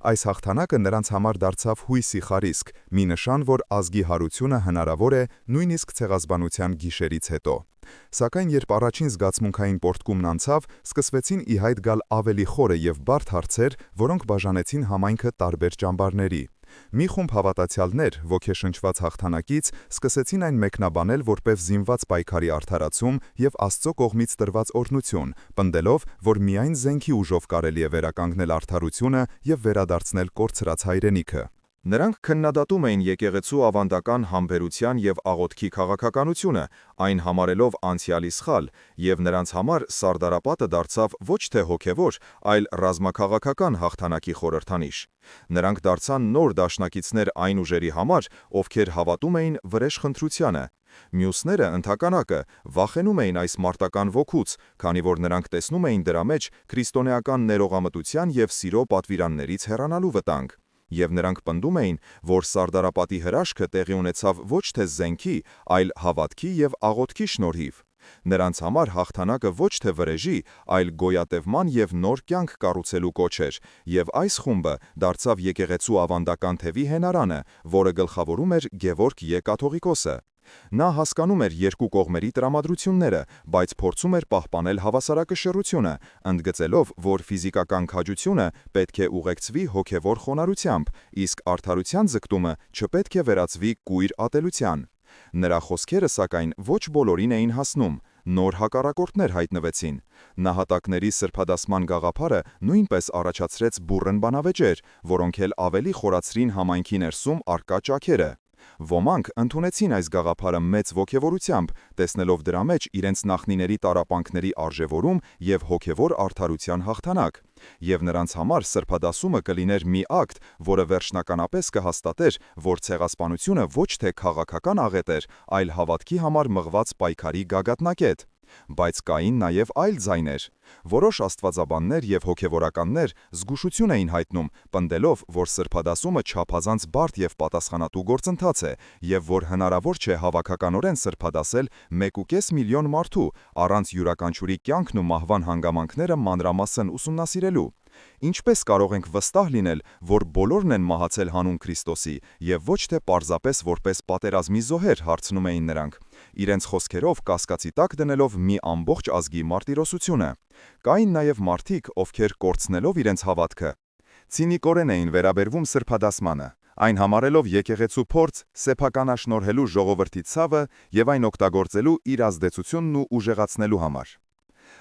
Այս հաղթանակը նրանց համար դարձավ հույսի խարիսկ, մի նշան, որ ազգի հարությունը հնարավոր է նույնիսկ ցեղասպանության գիշերից հետո։ Սակայն երբ առաջին զգացմունքային պոռթկումն անցավ, սկսվեցին ի հայտ գալ ավելի խորը և բարդ հարցեր, որոնք բաժանեցին համայնքը տարբեր ճամբարների։ Մի խումբ հավատացյալներ, ոգեշնչված հաղթանակից, սկսեցին այն մեկնաբանել որպես զինված պայքարի արդարացում և Աստծո կողմից տրված օրհնություն, պնդելով, որ միայն զենքի ուժով կարելի է վերականգնել արդարությունը և վերադարձնել կորցրած հայրենիքը։ Նրանք քննադատում էին եկեղեցու ավանդական համբերության և աղոթքի քաղաքականությունը, այն համարելով անցյալի սխալ, և նրանց համար Սարդարապատը դարձավ ոչ թե հոգևոր, այլ ռազմաքաղաքական հաղթանակի խորհրդանիշ։ Նրանք դարձան նոր դաշնակիցներ այն ուժերի համար, ովքեր հավատում էին վրեժխնդրությանը։ Մյուսները, ընդհականակը, վախենում էին այս մարտական ոգուց, քանի որ նրանք տեսնում էին դրա մեջ քրիստոնեական ներողամտության և սիրո պատվիրաններից հեռանալու վտանգ։ Եվ նրանք պնդում էին, որ Սարդարապատի հրաշքը տեղի ունեցավ ոչ թե զենքի, այլ հավատքի և աղոթքի շնորհիվ։ Նրանց համար հաղթանակը ոչ թե վրեժի, այլ գոյատևման և նոր կյանք կառուցելու կոչ էր, և այս խումբը դարձավ եկեղեցու ավանդական թևի հենարանը, որը գլխավորում էր Գևորգ Ե. Կաթողիկոսը։ Նա հասկանում էր երկու կողմերի տրամադրությունները, բայց փորձում էր պահպանել հավասարակշռությունը, ընդգծելով, որ ֆիզիկական քաջությունը պետք է ուղեկցվի հոգևոր խոնարհությամբ, իսկ արդարության ձգտումը չպետք է վերածվի կույր ատելության։ Նրա խոսքերը, սակայն, ոչ բոլորին էին հասնում։ Նոր հակառակորդներ հայտնվեցին։ Նահատակների սրբադասման գաղափարը նույնպես առաջացրեց բուռն բանավեճեր, որոնք էլ ավելի խորացրին համայնքի ներսում առկա ճաքերը։ Ոմանք ընդունեցին այս գաղափարը մեծ ոգևորությամբ, տեսնելով դրա մեջ իրենց նախնիների տառապանքների արժևորում և հոգևոր արդարության հաղթանակ։ Եվ նրանց համար սրբադասումը կլիներ մի ակտ, որը վերջնականապես կհաստատեր, որ ցեղասպանությունը ոչ թե քաղաքական աղետ էր, այլ հավատքի համար մղված պայքարի գագաթնակետ։ Բայց կային նաև այլ ձայներ։ Որոշ աստվածաբաններ և հոգևորականներ զգուշություն էին հայտնում, պնդելով, որ սրբադասումը չափազանց բարդ և պատասխանատու գործընթաց է, և որ հնարավոր չէ հավաքականորեն սրբադասել 1.5 միլիոն մարդու, առանց յուրաքանչյուրի կյանքն ու մահվան հանգամանքները մանրամասն ուսումնասիրելու։ Ինչպես կարող ենք վստահ լինել, որ բոլորն են մահացել հանուն Քրիստոսի, և ոչ թե պարզապես որպես պատերազմի զոհեր, հարցնում էին նրանք, իրենց խոսքերով կասկածի տակ դնելով մի ամբողջ ազգի մարտիրոսությունը։ Կային նաև մարդիկ, ովքեր կորցնելով իրենց հավատքը, ցինիկորեն էին վերաբերվում սրբադասմանը, այն համարելով եկեղեցու փորձ սեփականաշնորհելու ժողովրդի ցավը և այն օգտագործելու իր ազդեցությունն ու ուժեղացնելու համար։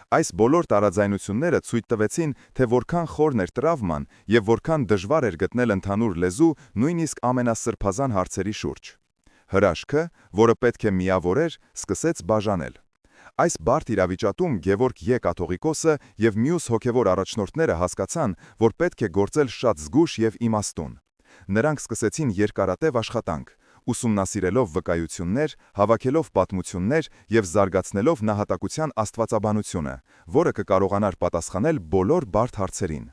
Այս բոլոր տարաձայնությունները ցույց տվեցին, թե որքան խորն էր տրավման և որքան դժվար էր գտնել ընդհանուր լեզու նույնիսկ ամենասրբազան հարցերի շուրջ։ Հրաշքը, որը պետք է միավորեր, սկսեց բաժանել։ Այս բարդ իրավիճակում Գևորգ Ե կաթողիկոսը եւ մյուս հոգևոր առաջնորդները հասկացան, որ պետք է գործել շատ զգույշ եւ իմաստուն։ Նրանք սկսեցին երկարատև աշխատանք, ուսումնասիրելով վկայություններ, հավաքելով պատմություններ եւ զարգացնելով նահատակության աստվածաբանությունը, որը կկարողանար պատասխանել բոլոր բարդ հարցերին։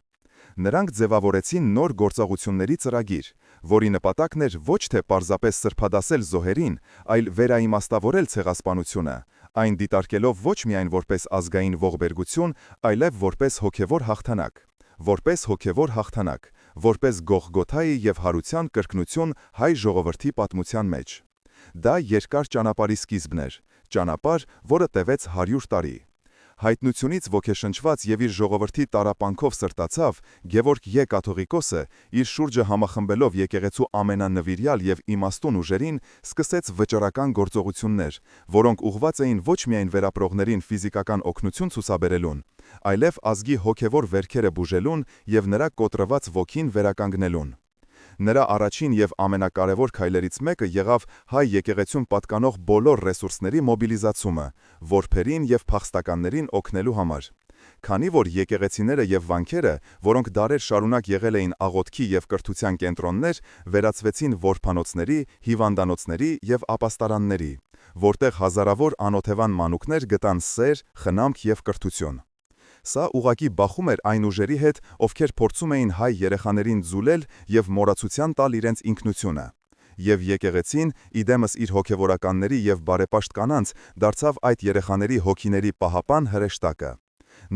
Նրանք ձևավորեցին նոր գործողությունների ծրագիր, որի նպատակն էր ոչ թե պարզապես սրբադասել զոհերին, այլ վերաիմաստավորել ցեղասպանությունը, այն դիտարկելով ոչ միայն որպես ազգային ողբերգություն, այլև որպես հոգևոր հաղթանակ, որպես Գողգոթայի եւ հարության կրկնություն հայ ժողովրդի պատմության մեջ։ Դա երկար ճանապարհի սկիզբն էր, ճանապարհ, որը տևեց 100 տարի։ Հայտնությունից ոգեշնչված եւ իր ժողովրդի տառապանքով սրտացավ, Գևորգ Ե կաթողիկոսը, իր շուրջը համախմբելով եկեղեցու ամենանվիրյալ եւ իմաստուն ուժերին, սկսեց վճռական գործողություններ, որոնք ուղղված էին ոչ միայն վերապրողներին ֆիզիկական օգնություն ցուցաբերելուն, այլև ազգի հոգևոր վերքերը բուժելուն եւ նրա կոտրված ոգին վերականգնելուն։ Նրա առաջին եւ ամենակարևոր քայլերից մեկը եղավ հայ եկեղեցուն պատկանող բոլոր ռեսուրսների մոբիլիզացումը, որբերին եւ փախստականներին օգնելու համար։ Քանի որ եկեղեցիները եւ վանքերը, որոնք դարեր շարունակ եղել էին աղոթքի եւ կրթության կենտրոններ, վերածվեցին որբանոցների, հիվանդանոցների եւ ապաստարանների, որտեղ հազարավոր անօթևան մանուկներ գտան սեր, խնամք եւ կրթություն։ Սա ուղղակի բախում էր այն ուժերի հետ, ովքեր փորձում էին հայ երեխաներին ձուլել եւ մոռացության տալ իրենց ինքնությունը։ Եվ եկեղեցին, իդեմս իր հոգևորականների եւ բարեպաշտ կանանց, դարձավ այդ երեխաների հոգիների պահապան հրեշտակը։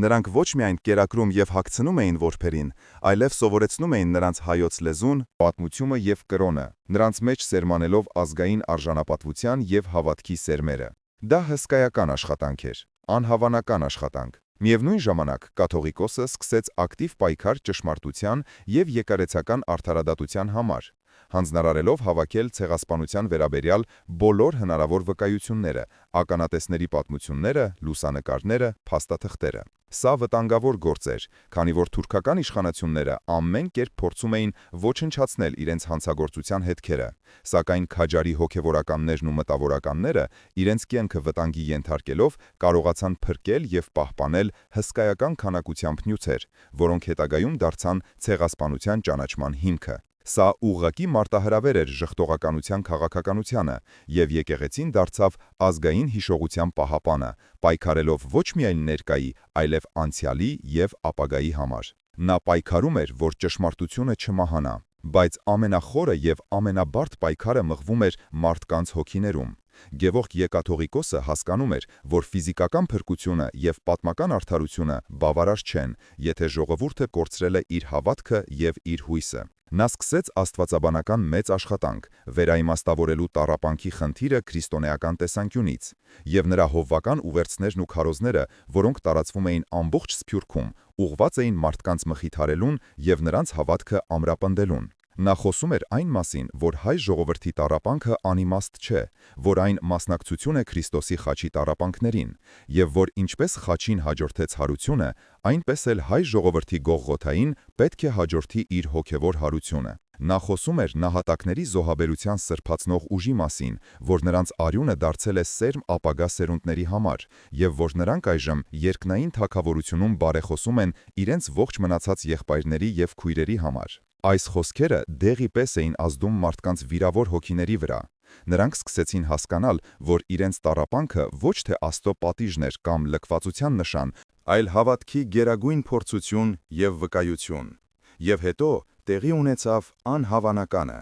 Նրանք ոչ միայն կերակրում եւ հագցնում էին որբերին, այլև սովորեցնում էին նրանց հայոց լեզուն, պատմությունը եւ կրոնը, նրանց մեջ սերմանելով ազգային արժանապատվության եւ հավատքի սերմերը։ Դա հսկայական աշխատանք էր, անհավանական աշխատանք։ Միևնույն ժամանակ կաթողիկոսը սկսեց ակտիվ պայքար ճշմարտության եւ եկեղեցական արդարադատության համար, հանձնարարելով հավաքել ցեղասպանության վերաբերյալ բոլոր հնարավոր վկայությունները, ականատեսների պատմությունները, լուսանկարները, փաստաթղթերը։ Սա վտանգավոր գործ էր, քանի որ թուրքական իշխանությունները ամեն կերպ փորձում էին ոչնչացնել իրենց հանցագործության հետքերը, սակայն քաջարի հոգևորականներն ու մտավորականները, իրենց կյանքը վտանգի ենթարկելով, կարողացան փրկել եւ պահպանել հսկայական քանակությամբ նյութեր, որոնք հետագայում դարձան ցեղասպանության ճանաչման հիմքը։ Սա ուղղակի մարտահրավեր էր ժխտողականության քաղաքականությանը, եւ եկեղեցին դարձավ ազգային հիշողության պահապանը, պայքարելով ոչ միայն ներկայի, այլև անցյալի եւ ապագայի համար։ Նա պայքարում էր, որ ճշմարտությունը չմահանա, բայց ամենախորը եւ ամենաբարդ պայքարը մղվում էր մարդկանց հոգիներում։ Գևորգ Ե կաթողիկոսը հասկանում էր, որ ֆիզիկական փրկությունը եւ պատմական արդարությունը բավարար չեն, եթե ժողովուրդը կորցրել է իր հավատքը եւ իր հույսը։ Նա սկսեց աստվածաբանական մեծ աշխատանք, վերաիմաստավորելու տառապանքի խնդիրը քրիստոնեական տեսանկյունից, եւ նրա հովվական ուղերձներն ու քարոզները, որոնք տարածվում էին ամբողջ Սփյուռքում, ուղղված էին մարդկանց մխիթարելուն եւ նրանց հավատքը ամրապնդելուն։ Նա խոսում էր այն մասին, որ հայ ժողովրդի տառապանքը անիմաստ չէ, որ այն մասնակցություն է Քրիստոսի խաչի տառապանքներին, եւ որ ինչպես խաչին հաջորդեց հարությունը, այնպես էլ հայ ժողովրդի Գողգոթային պետք է հաջորդի իր հոգևոր հարությունը։ Նա խոսում էր նահատակների զոհաբերության սրբացնող ուժի մասին, որ նրանց արյունը դարձել է սերմ ապագա սերունդների համար, եւ որ նրանք այժմ երկնային թագավորությունում բարեխոսում են իրենց ողջ մնացած եղբայրների եւ քույրերի համար։ Այս խոսքերը դեղի պես էին ազդում մարդկանց վիրավոր հոգիների վրա։ Նրանք սկսեցին հասկանալ, որ իրենց տառապանքը ոչ թե Աստծո պատիժն էր կամ լքվածության նշան, այլ հավատքի գերագույն փորձություն եւ վկայություն։ Եվ հետո տեղի ունեցավ անհավանականը։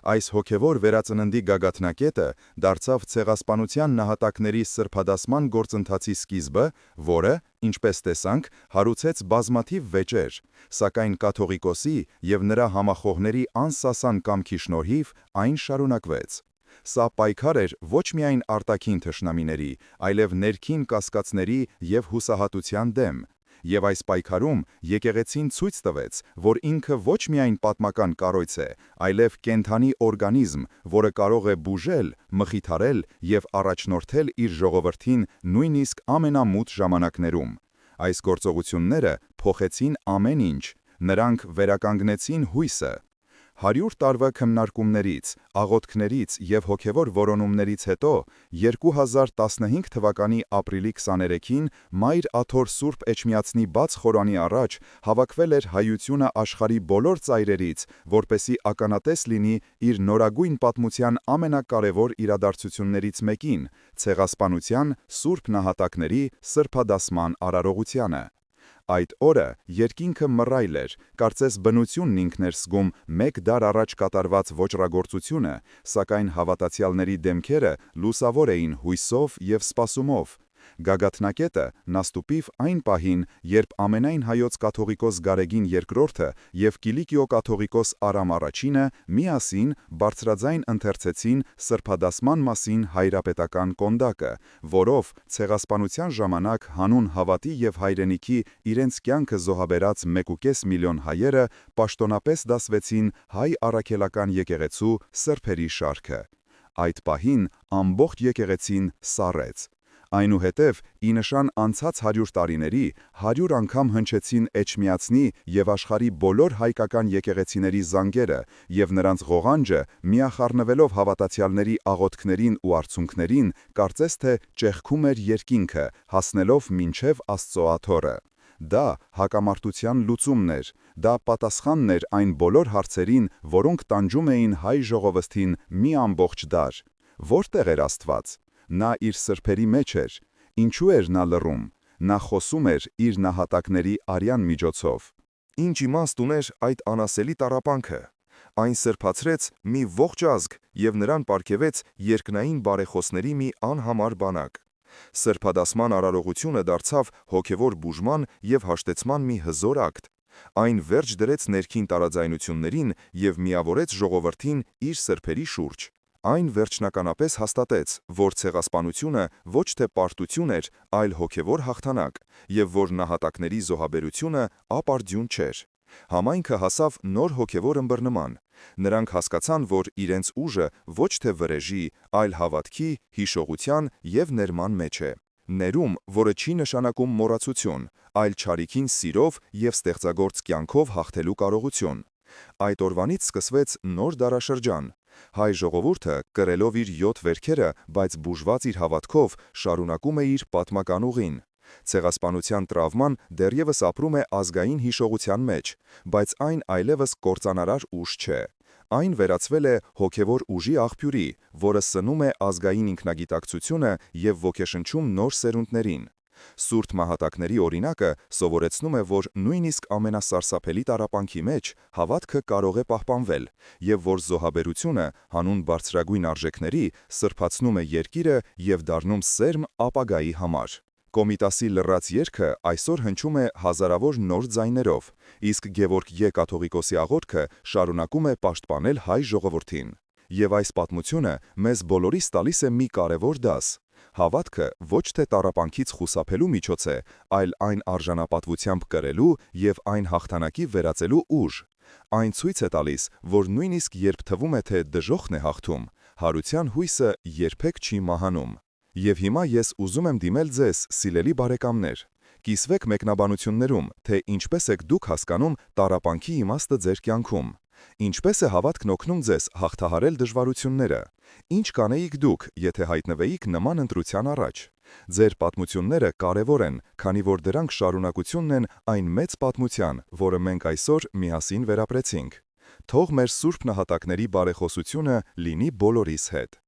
Այս հոգևոր վերածննդի գագաթնակետը դարձավ ցեղասպանության նահատակների սրբադասման գործընթացի սկիզբը, որը, ինչպես տեսանք, հարուցեց բազմաթիվ վեճեր, սակայն կաթողիկոսի եւ նրա համախոհների անսասան կամքի շնորհիվ այն շարունակվեց։ Սա պայքար էր ոչ միայն արտաքին թշնամիների, այլև ներքին կասկածների եւ հուսահատության դեմ։ Եվ այս պայքարում եկեղեցին ցույց տվեց, որ ինքը ոչ միայն պատմական կառույց է, այլև կենդանի օրգանիզմ, որը կարող է բուժել, մխիթարել եւ առաջնորդել իր ժողովրդին նույնիսկ ամենամութ ժամանակներում։ Այս գործողությունները փոխեցին ամեն ինչ, նրանք վերականգնեցին հույսը։ 100 տարվա քննարկումներից, աղոթքներից և հոգևոր որոնումներից հետո 2015 թվականի ապրիլի 23-ին Մայր Աթոր Սուրբ Էջմիածնի բաց խորանի առաջ հավաքվել էր հայությունը աշխարհի բոլոր ծայրերից, որպեսզի ականատես լինի իր նորագույն պատմության ամենակարևոր իրադարձություններից մեկին՝ ցեղասպանության, սուրբ նահատակների, սրբադասման արարողությանը։ Այդ օրը երկինքը մռայլ էր, կարծես բնությունն ինքն էր զգում մեկ դար առաջ կատարված ոճրագործությունը, սակայն հավատացյալների դեմքերը լուսավոր էին հույսով և սպասումով։ Գագաթնակետը նաստուպիվ այն պահին, երբ ամենայն հայոց կաթողիկոս Գարեգին II-ը և Կիլիկիո կաթողիկոս Արամ I-ը միասին բարձրաձայն ընթերցեցին սրբադասման մասին հայրապետական կոնդակը, որով ցեղասպանության ժամանակ հանուն հավատի և հայրենիքի իրենց կյանքը զոհաբերած 1,5 միլիոն հայերը պաշտոնապես դասվեցին հայ առաքելական եկեղեցու սրբերի շարքը։ Այդ պահին ամբողջ եկեղեցին սառեց։ Այնուհետև, ի նշան անցած 100 տարիների, 100 անգամ հնչեցին Էջմիածնի և աշխարհի բոլոր հայկական եկեղեցիների զանգերը, և նրանց ղողանջը, միախառնվելով հավատացյալների աղոթքներին ու արցունքներին, կարծես թե ճեղքում էր երկինքը, հասնելով մինչև Աստծո աթոռը։ Դա հակամարտության լուծումն էր, դա պատասխանն էր այն բոլոր հարցերին, որոնք տանջում էին հայ ժողովրդին մի ամբողջ դար։ Որտեղ էր Աստված։ Նա իր սրբերի մեջ էր։ Ինչու էր նա լռում։ Նա խոսում էր իր նահատակների արյան միջոցով։ Ինչ իմաստ ուներ այդ անասելի տառապանքը։ Այն սրբացրեց մի ողջ ազգ և նրան պարգևեց երկնային բարեխոսների մի անհամար բանակ։ Սրբադասման արարողությունը դարձավ հոգևոր բուժման և հաշտեցման մի հզոր ակտ։ Այն վերջ դրեց ներքին տարաձայնություններին և միավորեց ժողովրդին իր սրբերի շուրջ։ Այն վերջնականապես հաստատեց, որ ցեղասպանությունը ոչ թե պարտություն էր, այլ հոգևոր հաղթանակ, և որ նահատակների զոհաբերությունը ապարդյուն չէր։ Համայնքը հասավ նոր հոգևոր ըմբռնման։ Նրանք հասկացան, որ իրենց ուժը ոչ թե վրեժի, այլ հավատքի, հիշողության և ներման մեջ է։ Ներում, որը չի նշանակում մոռացություն, այլ չարիքին սիրով և ստեղծագործ կյանքով հաղթելու կարողություն։ Այդ օրվանից սկսվեց նոր դարաշրջան։ Հայ ժողովուրդը, կրելով իր 7 վերքերը, բայց բուժված իր հավատքով, շարունակում է իր պատմական ուղին։ Ցեղասպանության տրավման դեռևս ապրում է ազգային հիշողության մեջ, բայց այն այլևս կործանարար ուժ չէ։ Այն վերածվել է հոգևոր ուժի աղբյուրի, որը սնում է ազգային ինքնագիտակցությունը և ոգեշնչում նոր սերունդներին։ Սուրբ մահատակների օրինակը սովորեցնում է, որ նույնիսկ ամենասարսափելի տառապանքի մեջ հավատքը կարող է պահպանվել, և որ զոհաբերությունը, հանուն բարձրագույն արժեքների, սրբացնում է երկիրը և դառնում սերմ ապագայի համար։ Կոմիտասի լռած երգը այսօր հնչում է հազարավոր նոր ձայներով, իսկ Գևորգ Ե. կաթողիկոսի աղոթքը շարունակում է պաշտպանել հայ ժողովրդին։ Եվ այս պատմությունը մեզ բոլորիս տալիս է մի կարևոր դաս։ Հավատքը ոչ թե տառապանքից խուսափելու միջոց է, այլ այն արժանապատվությամբ կրելու և այն հաղթանակի վերածելու ուժ։ Այն ցույց է տալիս, որ նույնիսկ երբ թվում է, թե դժոխքն է հաղթում, հարության հույսը երբեք չի մահանում։ Եվ հիմա ես ուզում եմ դիմել ձեզ, սիրելի բարեկամներ։ Կիսվեք մեկնաբանություններում, թե ինչպես եք դուք հասկանում տառապանքի իմաստը ձեր կյանքում։ Ինչպես է հավատքն օգնում ձեզ հաղթահարել դժվարությունները։ Ինչ կանեիք դուք, եթե հայտնվեիք նման ընտրության առաջ։ Ձեր պատմությունները կարևոր են, քանի որ դրանք շարունակությունն են այն մեծ պատմության, որը մենք այսօր միասին վերապրեցինք։ Թող մեր սուրբ նահատակների բարեխոսությունը լինի բոլորիս հետ։